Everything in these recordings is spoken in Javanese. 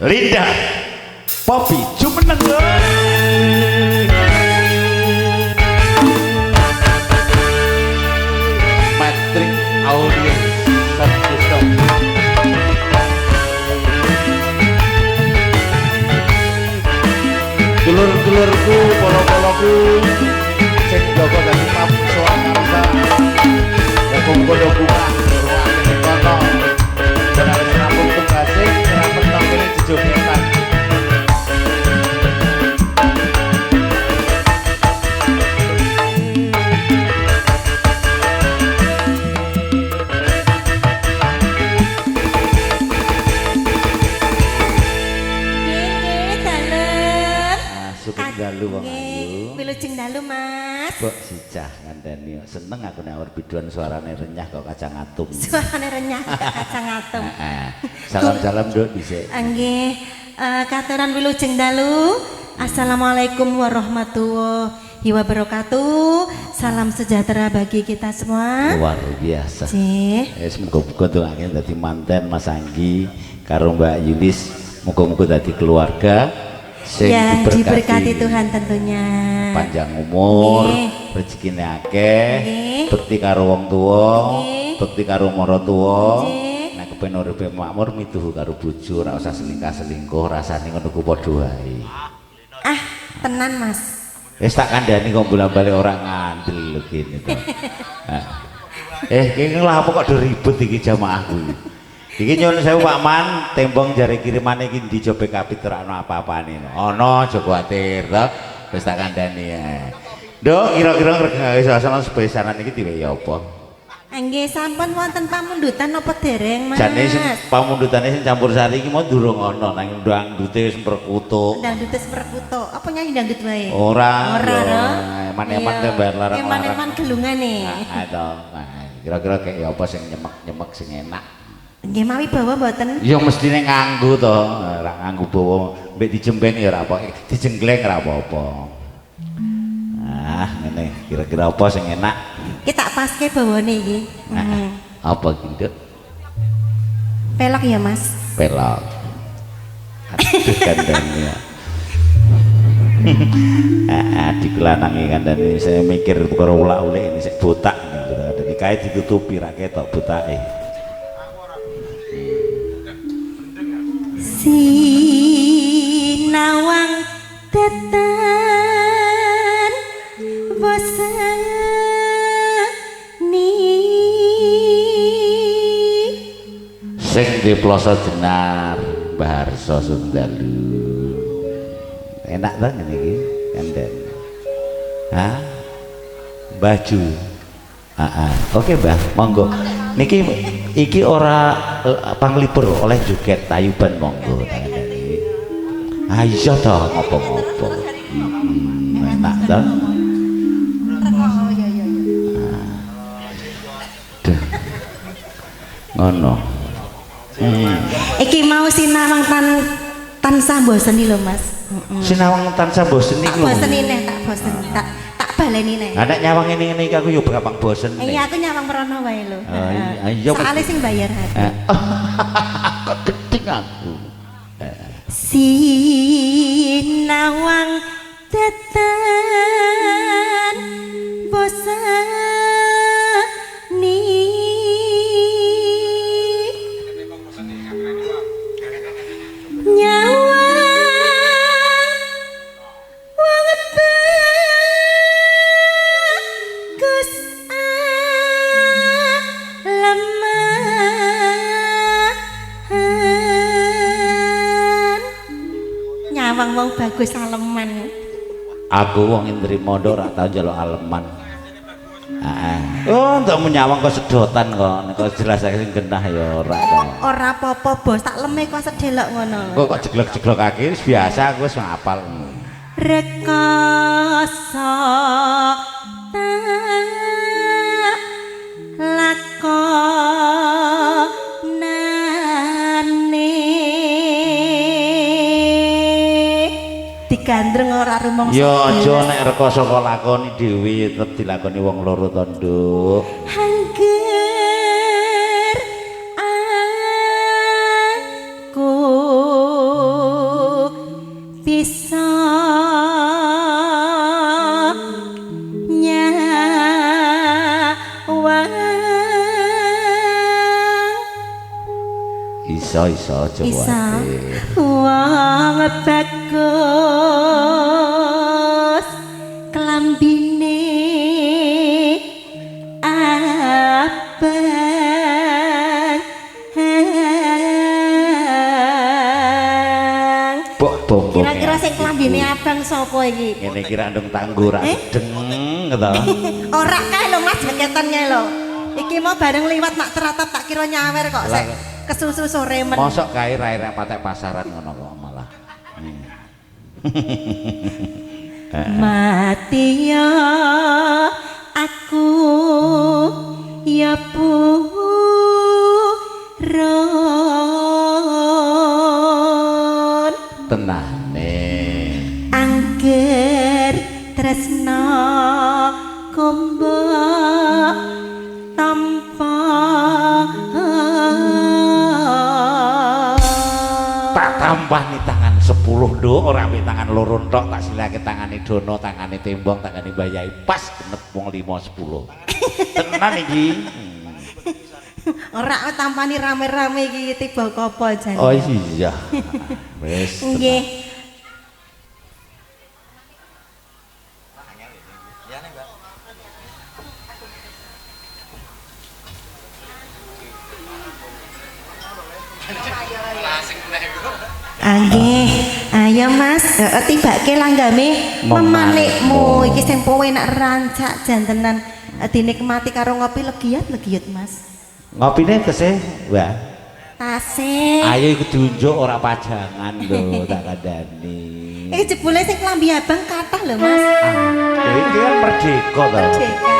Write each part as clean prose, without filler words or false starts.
Linda Poppy Jumeneng Matrix Audio Sound System. Dulur-dulurku, polo-poloku sing jaga dadi papu swarga muga-muga bunga ruwake kono ora wis rampung tugase ora penting kene dijogetan. Dalu wong ayu. Wilujeng dalu, Mas. Mbok sicah ngandani seneng aku nek awur biduan suarane renyah kok kacang atum. Suarane renyah kacang atum. Salam-salam Nduk dhisik. Nggih, katuran wilujeng dalu. Assalamualaikum warahmatullahi wabarakatuh. Salam sejahtera bagi kita semua. Luar biasa. Nggih. Wis muga-muga ndongake dadi manten Mas Anggi karo Mbak Yulis, muga-muga dadi keluarga. Ya, diberkati Tuhan tentunya. Panjang umur, rezekine akeh, bekti karo wong tuwa, bekti karo maratuwa. Nek kepen uripe makmur mituhu karo bojo, ora usah selingkah-selingkuh, rasane ngono ku padha wae. Ah, tenan Mas. Wis tak kandhani kok bola-bali ora ngandel lho kene to. Kene lha apa kok do ribet iki jamaahku iki. Iki nyuwun sewu Pak Man, tembong jare kirimane iki ndi jo BKP terakno apa-apane. Ana aja kuwatir to. Wis tak kandhani ya. Nduk, kira-kira ngregani sebesaran iki diwehi apa? Nggih, sampun wonten pamundutan apa dereng, Mas? Jane sing pamundutane sing campur sari iki mau durung ana nang ndangdute wis mperkutuk. Ndangdute mperkutuk. Apa nyanyi dangdut wae? Ora. Ora. Eman-eman tembar larang-larang. Eman-eman gelungane. Nah, to. Kira-kira kayak apa sing nyemek-nyemek sing enak? Nggih mawi bawa mboten? Ya mestine nganggo to, ora nganggo bawa mbek dijembeng ya ora apa, dijenggleng ora apa-apa. Ah, ngene, kira-kira apa sing enak? Ki tak paske bawane iki. Apa ki, Nduk? Pelok ya, Mas? Pelok. Aduh kandhane ya. Dikelanangi kandhane saya mikir perkara ulak-ulik ini sik botak iki. Kae ditutupi ra ketok botake. Sinawang tetan bosani sing diploso jenar Mbah Harso Sundalu. Enak ta ngene iki kandhen. Hah? Baju. Oke, Mbah, monggo. Niki iki ora panglipur oleh joget tayuban monggo tangane. Ah iya to ngopo-ngopo. Enak to. Ngono. Iki mau sinawang tansah bosen iki lho, Mas. Sinawang tansah bosen iki lho. Bosen neh tak bosen tak baleni neh. Lah nek nyawang ngene-ngene iki aku yo gampang bosen. Iya, aku nyawang merono wae lho. Iya. Soale sing bayar hati. Kok gedeng aku. Sinawang tetan bosani nyawa nyawang wong bagus aleman. Aku wong nrimo nduk ora tau njaluk aleman. Oh, ndak menyawang kok sedotan kok jelas sing genah ya ora to. Ora apa-apa, Bos, tak lemeh kok sedelok ngono. Kok jeglek-jeglokake wis biasa aku wis ngapal. Rekoso tak lakonane digandreng ora rumangsa. Ya aja nek rekoso kok lakoni dhewe tetep dilakoni wong loro to, Nduk. Angger aku Jawa Bisa. Tir. Wong bagus klambine abang. Bok bombong. Kira-kira sing klambine abang sapa iki? Ngene iki ra ndung tanggur ra deng to. Ora kae lho Mas beketannya lho. Iki mau bareng liwat mak teratap tak kira nyawer kok sik kesusu sore men. Mosok kae ra patek pasaran ngono kok malah. Mati ya aku ya puron Tenane. angger tresna kombo tanpa Tak tambah nih tangan 10 do ora mek tangan loro tok tak silake tangane dono tangane tembong tangane bayai pas genep wong 5 10 tenan iki ora tampani rame-rame iki tiba kopo jane. oh iya wis Nggih. Nggih, ayo Mas, tibake langgame memanikmu iki sing enak rancak jantenan dinikmati karo ngopi legiyat Mas. ngopine kese Mbak Tasik. ayo iku diunjuk ora pajangan lho tak kandhani Iki jebule sing klambi abang kathah lho Mas. iki kan merdeka to Merdeka.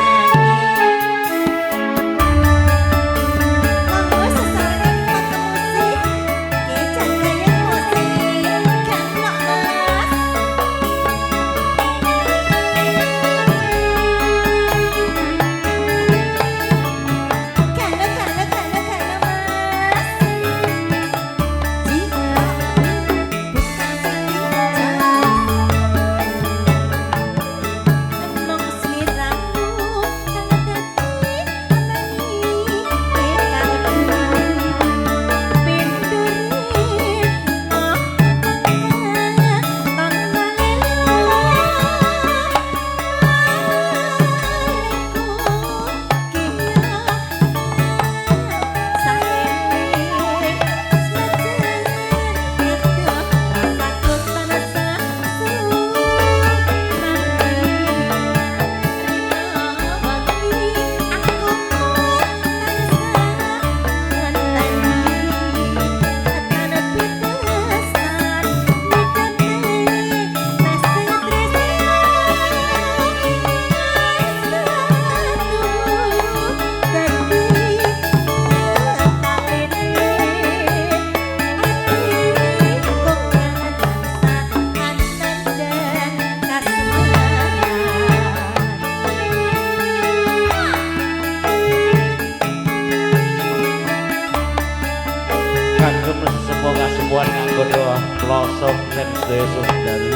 pelosok dan sedaya saudara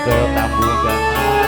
ke Tambungan